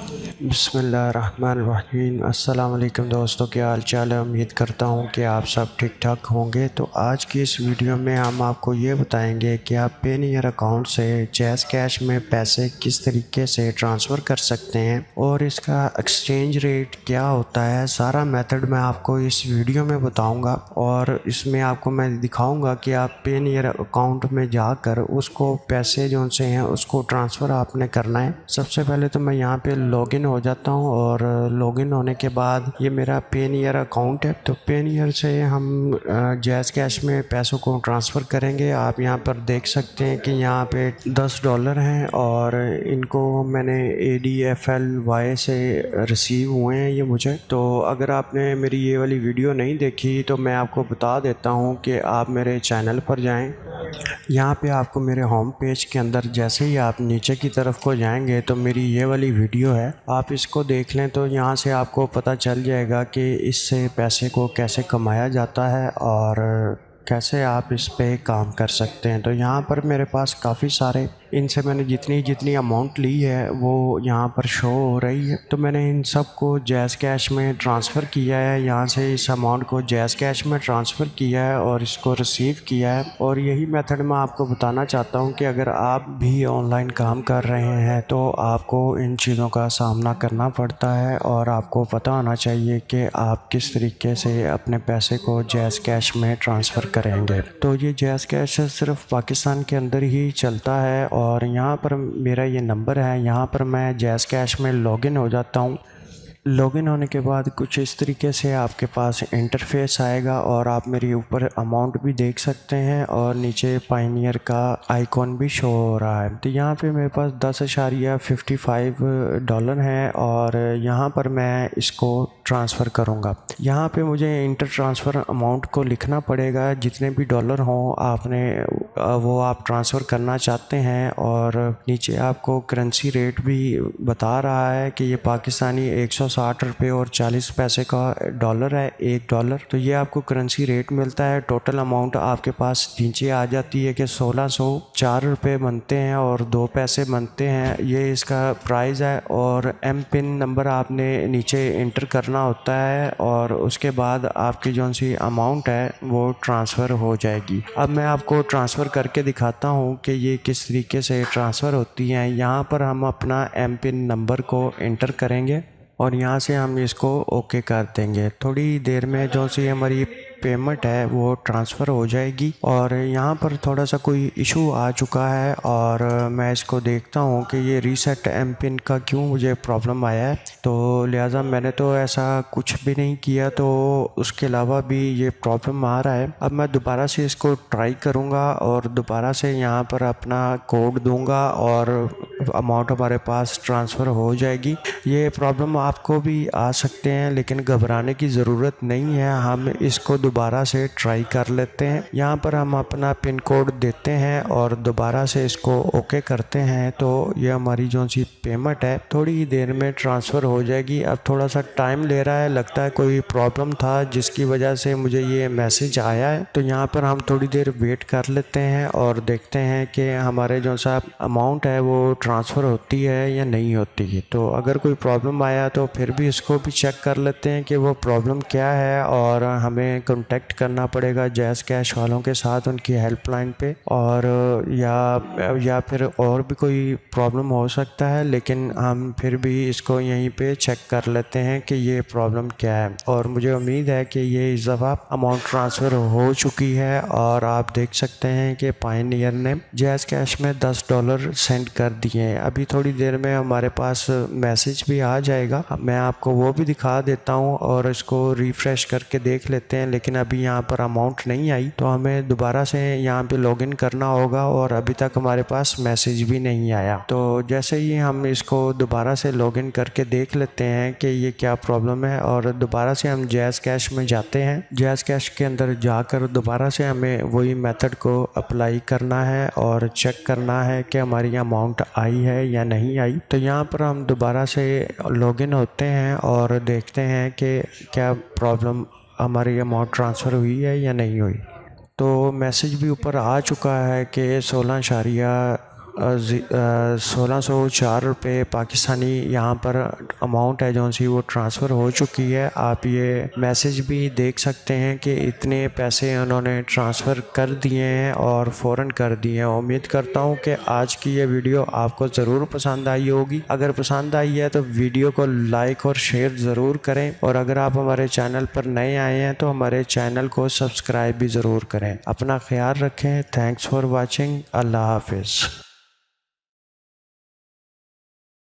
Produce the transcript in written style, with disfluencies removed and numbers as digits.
बिस्मिल्लाहिर्रहमानिर्रहीम। अस्सलाम वालेकुम दोस्तों, क्या हाल चाल है। उम्मीद करता हूँ कि आप सब ठीक ठाक होंगे। तो आज की इस वीडियो में हम आपको ये बताएंगे कि आप पेनीयर अकाउंट से जैज़ कैश में पैसे किस तरीके से ट्रांसफ़र कर सकते हैं और इसका एक्सचेंज रेट क्या होता है। सारा मेथड मैं आपको इस वीडियो में बताऊँगा और इसमें आपको मैं दिखाऊँगा कि आप पेनीयर अकाउंट में जाकर उसको पैसे जो से हैं उसको ट्रांसफ़र आपने करना है। सबसे पहले तो मैं यहाँ पे लॉगिन हो जाता हूँ और लॉगिन होने के बाद ये मेरा पेनीयर अकाउंट है। तो पेनीयर से हम जैज़ कैश में पैसों को ट्रांसफ़र करेंगे। आप यहाँ पर देख सकते हैं कि यहाँ पे $10 हैं और इनको मैंने ADFLY से रिसीव हुए हैं ये मुझे। तो अगर आपने मेरी ये वाली वीडियो नहीं देखी तो मैं आपको बता देता हूँ कि आप मेरे चैनल पर जाएं। यहाँ पे आपको मेरे होम पेज के अंदर जैसे ही आप नीचे की तरफ को जाएंगे तो मेरी ये वाली वीडियो है, आप इसको देख लें तो यहाँ से आपको पता चल जाएगा कि इससे पैसे को कैसे कमाया जाता है और कैसे आप इस पे काम कर सकते हैं। तो यहाँ पर मेरे पास काफ़ी सारे इनसे मैंने जितनी जितनी अमाउंट ली है वो यहाँ पर शो हो रही है। तो मैंने इन सब को जैज़ कैश में ट्रांसफ़र किया है। यहाँ से इस अमाउंट को जैज़ कैश में ट्रांसफ़र किया है और इसको रिसीव किया है। और यही मेथड मैं आपको बताना चाहता हूँ कि अगर आप भी ऑनलाइन काम कर रहे हैं तो आपको इन चीज़ों का सामना करना पड़ता है और आपको पता होना चाहिए कि आप किस तरीके से अपने पैसे को जैज़ कैश में ट्रांसफ़र करेंगे। तो ये जैज़ कैश सिर्फ पाकिस्तान के अंदर ही चलता है और यहाँ पर मेरा ये नंबर है। यहाँ पर मैं जैज़ कैश में लॉगिन हो जाता हूँ। लॉगिन होने के बाद कुछ इस तरीके से आपके पास इंटरफेस आएगा और आप मेरी ऊपर अमाउंट भी देख सकते हैं और नीचे पायनियर का आइकॉन भी शो हो रहा है। तो यहाँ पे मेरे पास $10.55 है और यहाँ पर मैं इसको ट्रांसफ़र करूँगा। यहाँ पे मुझे इंटर ट्रांसफ़र अमाउंट को लिखना पड़ेगा, जितने भी डॉलर हों आपने वो आप ट्रांसफ़र करना चाहते हैं। और नीचे आपको करेंसी रेट भी बता रहा है कि ये पाकिस्तानी 160 रुपये और 40 पैसे का डॉलर है, $1। तो ये आपको करेंसी रेट मिलता है। टोटल अमाउंट आपके पास नीचे आ जाती है कि 1604 रुपये बनते हैं और 2 पैसे बनते हैं। ये इसका प्राइस है और एम पिन नंबर आपने नीचे इंटर करना होता है और उसके बाद आपकी जो सी अमाउंट है वो ट्रांसफ़र हो जाएगी। अब मैं आपको ट्रांसफ़र करके दिखाता हूँ कि ये किस तरीके से ट्रांसफ़र होती हैं। यहाँ पर हम अपना एम पिन नंबर को इंटर करेंगे और यहाँ से हम इसको ओके कर देंगे। थोड़ी देर में जो सी हमारी पेमेंट है वो ट्रांसफ़र हो जाएगी। और यहाँ पर थोड़ा सा कोई इशू आ चुका है और मैं इसको देखता हूँ कि ये रीसेट एम पिन का क्यों मुझे प्रॉब्लम आया है। तो लिहाजा मैंने तो ऐसा कुछ भी नहीं किया, तो उसके अलावा भी ये प्रॉब्लम आ रहा है। अब मैं दोबारा से इसको ट्राई करूँगा और दोबारा से यहाँ पर अपना कोड दूँगा और अमाउंट हमारे पास ट्रांसफ़र हो जाएगी। ये प्रॉब्लम आपको भी आ सकते हैं लेकिन घबराने की ज़रूरत नहीं है। हम इसको दोबारा से ट्राई कर लेते हैं। यहाँ पर हम अपना पिन कोड देते हैं और दोबारा से इसको ओके करते हैं। तो ये हमारी जो सी पेमेंट है थोड़ी ही देर में ट्रांसफ़र हो जाएगी। अब थोड़ा सा टाइम ले रहा है, लगता है कोई प्रॉब्लम था जिसकी वजह से मुझे ये मैसेज आया है। तो यहाँ पर हम थोड़ी देर वेट कर लेते हैं और देखते हैं कि हमारे जो सा अमाउंट है वो ट्रांसफ़र होती है या नहीं होती है। तो अगर कोई प्रॉब्लम आया तो फिर भी इसको भी चेक कर लेते हैं कि वो प्रॉब्लम क्या है और हमें कांटेक्ट करना पड़ेगा जैज़ कैश वालों के साथ उनकी हेल्पलाइन पे। और या फिर और भी कोई प्रॉब्लम हो सकता है, लेकिन हम फिर भी इसको यहीं पे चेक कर लेते हैं कि ये प्रॉब्लम क्या है। और मुझे उम्मीद है कि ये इस दफ़ा अमाउंट ट्रांसफ़र हो चुकी है और आप देख सकते हैं कि पायनियर ने जैज़ कैश में $10 सेंड कर दिए हैं। अभी थोड़ी देर में हमारे पास मैसेज भी आ जाएगा, मैं आपको वो भी दिखा देता हूँ और इसको रिफ़्रेश करके देख लेते हैं। लेकिन अभी यहाँ पर अमाउंट नहीं आई तो हमें दोबारा से यहाँ पे लॉगिन करना होगा और अभी तक हमारे पास मैसेज भी नहीं आया। तो जैसे ही हम इसको दोबारा से लॉगिन करके देख लेते हैं कि ये क्या प्रॉब्लम है और दोबारा से हम जैज़ कैश में जाते हैं। जैज़ कैश के अंदर जाकर दोबारा से हमें वही मेथड को अप्लाई करना है और चेक करना है कि हमारी अमाउंट आई है या नहीं आई। तो यहाँ पर हम दोबारा से लॉगिन होते हैं और देखते हैं कि क्या प्रॉब्लम हमारी अमाउंट ट्रांसफ़र हुई है या नहीं हुई। तो मैसेज भी ऊपर आ चुका है कि 16 1604 पाकिस्तानी यहाँ पर अमाउंट है जो सी वो ट्रांसफ़र हो चुकी है। आप ये मैसेज भी देख सकते हैं कि इतने पैसे उन्होंने ट्रांसफ़र कर दिए हैं और फ़ौरन कर दिए हैं। उम्मीद करता हूँ कि आज की ये वीडियो आपको ज़रूर पसंद आई होगी। अगर पसंद आई है तो वीडियो को लाइक और शेयर ज़रूर करें, और अगर आप हमारे चैनल पर नए आए हैं तो हमारे चैनल को सब्सक्राइब भी ज़रूर करें। अपना ख्याल रखें। Thanks for watching. अल्लाह हाफिज़।